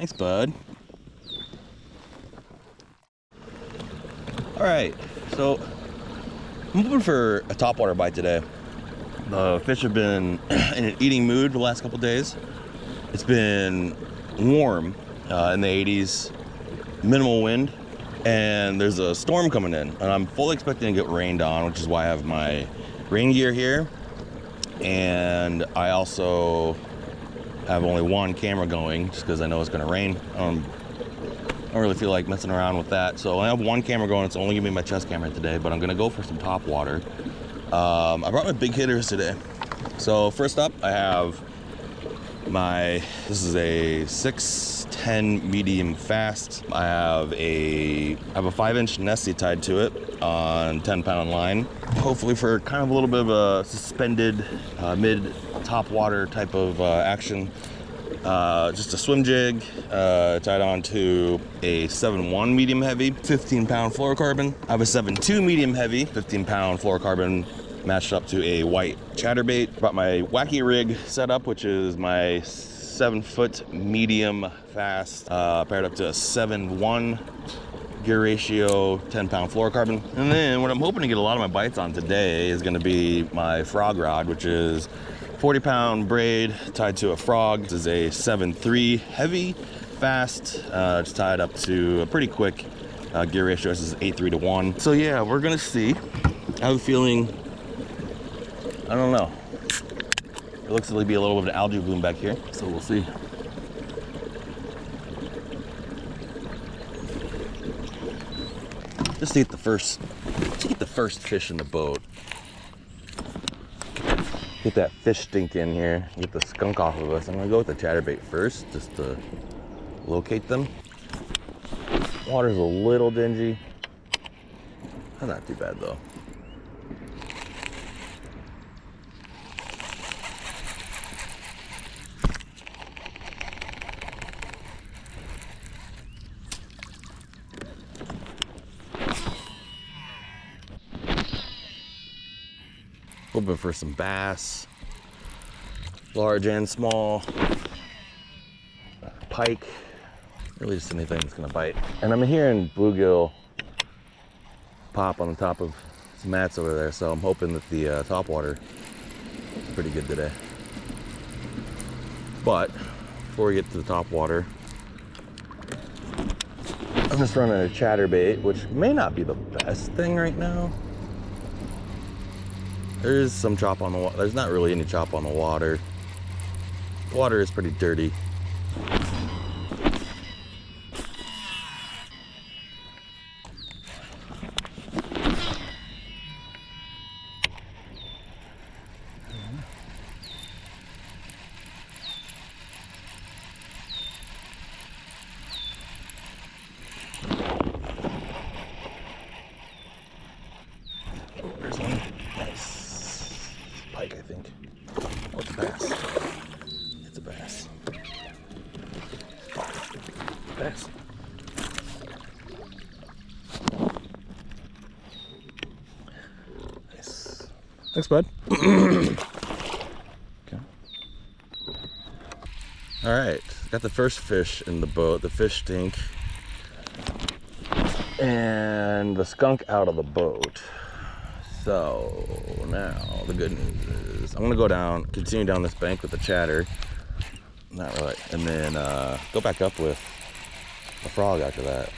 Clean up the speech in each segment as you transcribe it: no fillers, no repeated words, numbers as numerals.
Thanks, bud. All right, so I'm hoping for a topwater bite today. The fish have been in an eating mood the last couple days. It's been warm in the 80s, minimal wind, and there's a storm coming in, and I'm fully expecting to get rained on, which is why I have my rain gear here. And I also have only one camera going just because I know it's going to rain. I don't really feel like messing around with that. So I have one camera going. It's only gonna be my chest camera today, but I'm gonna go for some top water. I brought my big hitters today. So first up, I have this is a 6'10" medium fast. I have a 5-inch Nessie tied to it on 10-pound line. Hopefully for kind of a little bit of a suspended mid top water type of action. Just a swim jig tied onto a 7.1 medium heavy, 15-pound fluorocarbon. I have a 7.2 medium heavy, 15-pound fluorocarbon matched up to a white chatterbait. Brought my wacky rig setup, which is my 7-foot medium fast, paired up to a 7.1 gear ratio, 10-pound fluorocarbon. And then what I'm hoping to get a lot of my bites on today is going to be my frog rod, which is 40-pound braid tied to a frog. This is a 7.3 heavy, fast, just tied up to a pretty quick gear ratio. This is 8.3 to 1. So yeah, we're gonna see. I have a feeling, I don't know. It looks like be a little bit of an algae bloom back here, so we'll see. Just to get the first fish in the boat. Get that fish stink in here, get the skunk off of us. I'm gonna go with the chatterbait first, just to locate them. Water's a little dingy. That's not too bad though. Hoping for some bass, large and small, pike, really just anything that's gonna bite. And I'm hearing bluegill pop on the top of some mats over there, so I'm hoping that the topwater is pretty good today. But before we get to the topwater, I'm just running a chatterbait, which may not be the best thing right now. There's some chop on the water. There's not really any chop on the water. The water is pretty dirty. There's one. Nice. Pike, I think. Oh, it's a bass. It's a bass. Bass. Nice. Thanks, bud. Okay. All right. Got the first fish in the boat. The fish stink. And the skunk out of the boat. So now the good news is I'm gonna go down, continue down this bank with the chatter, not really, and then go back up with a frog after that.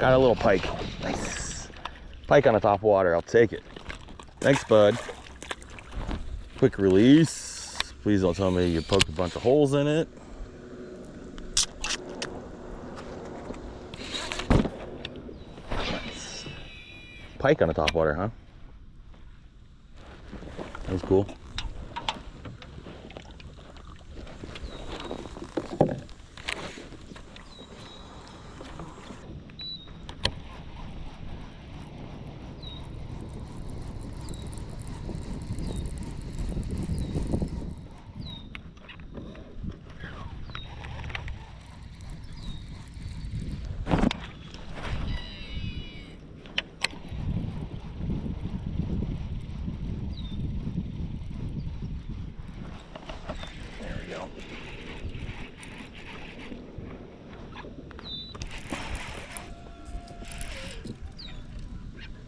Got a little pike. Nice. Pike on a top water. I'll take it. Thanks, bud. Quick release. Please don't tell me you poked a bunch of holes in it. Nice. Pike on a top water, huh? That was cool.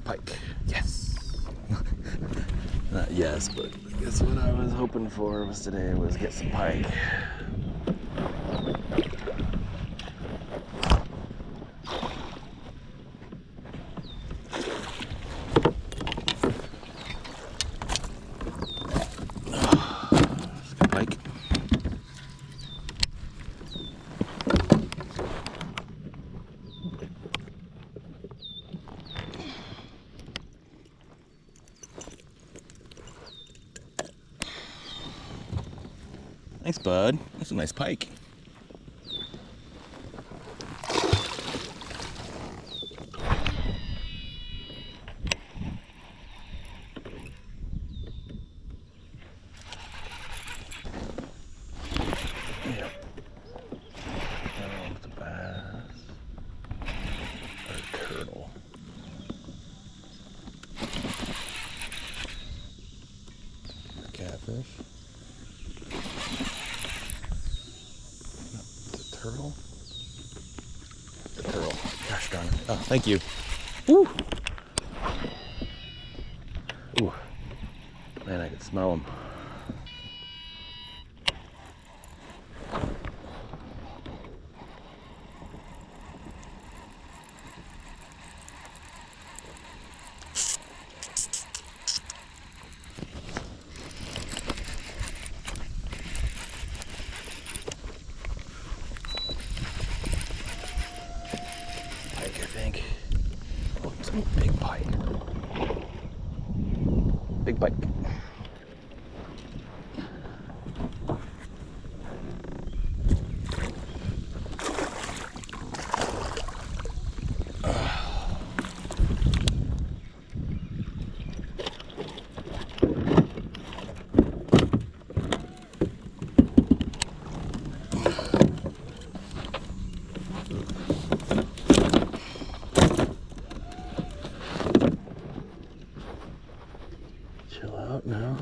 Pike, yes. Not yes, but I guess what I was hoping for was today was get some pike. Pike. Thanks, bud. That's a nice pike. Yeah. It's a bass or a turtle. Catfish. Turtle? The turtle. Gosh darn it. Oh, thank you. Woo! Ooh. Man, I can smell them. Oh, it's a big pike. Big pike. Chill out now.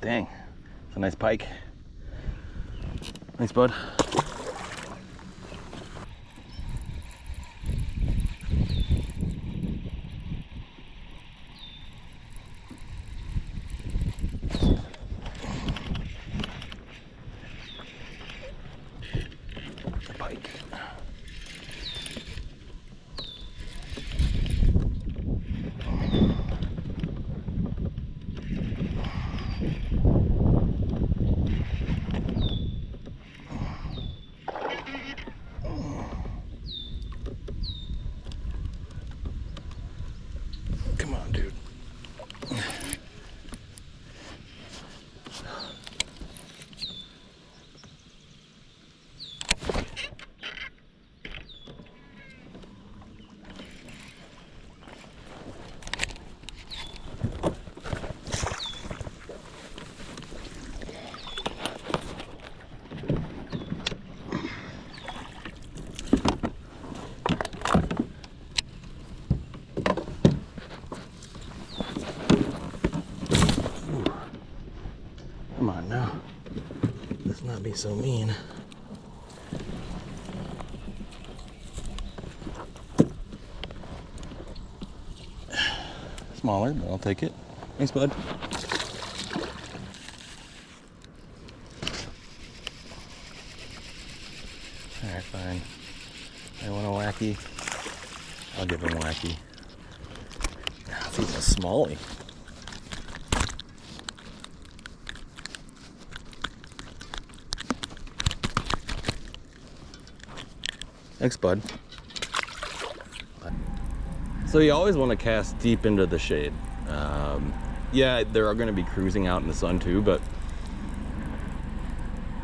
Dang, it's a nice pike. Thanks, bud. The pike. Come on, dude. Come on now. Let's not be so mean. smaller, but I'll take it. Thanks, bud. Alright, fine. I want a wacky. I'll give him wacky. It's even a smallie. Thanks, bud. So you always want to cast deep into the shade. Yeah, there are going to be cruising out in the sun too, but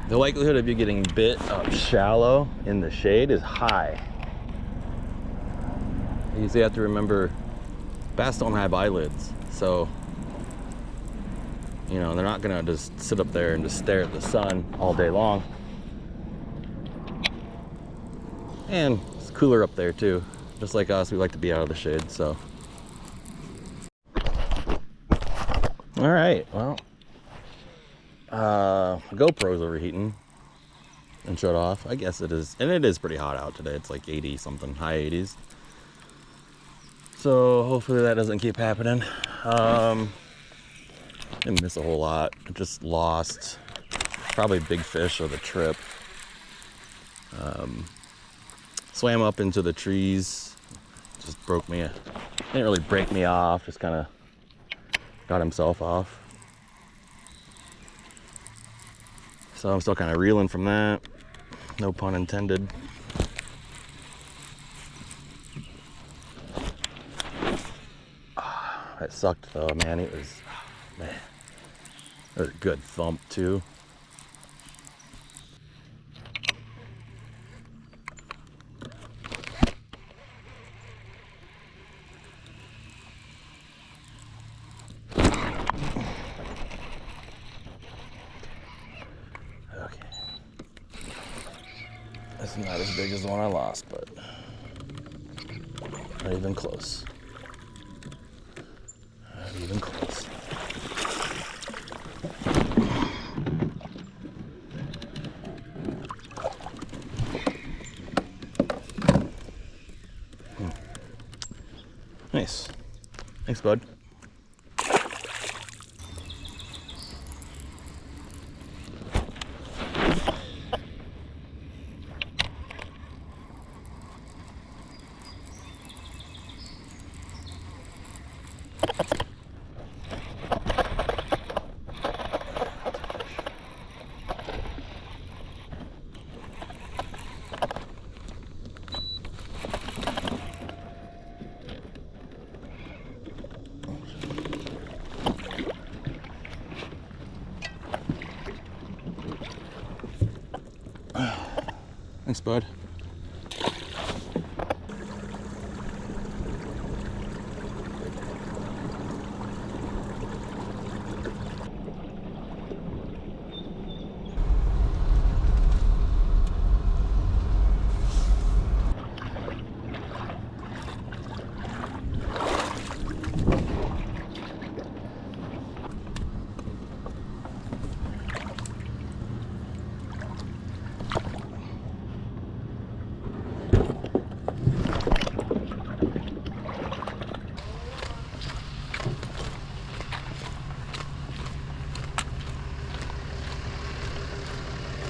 the likelihood of you getting bit up shallow in the shade is high. You usually have to remember bass don't have eyelids, so you know they're not gonna just sit up there and just stare at the sun all day long. And it's cooler up there too. Just like us, we like to be out of the shade, so. All right, well, GoPro's overheating and shut off. I guess it is, and it is pretty hot out today. It's like 80 something, high 80s. So hopefully that doesn't keep happening. Didn't miss a whole lot. I just lost probably big fish of the trip. Swam up into the trees, just broke me. Didn't really break me off, just kind of got himself off. So I'm still kind of reeling from that. No pun intended. That sucked though, man. It was, man, it was a good thump too. Okay. That's not as big as the one I lost, but not even close. Not even close. Nice. Thanks, bud. Thanks, bud.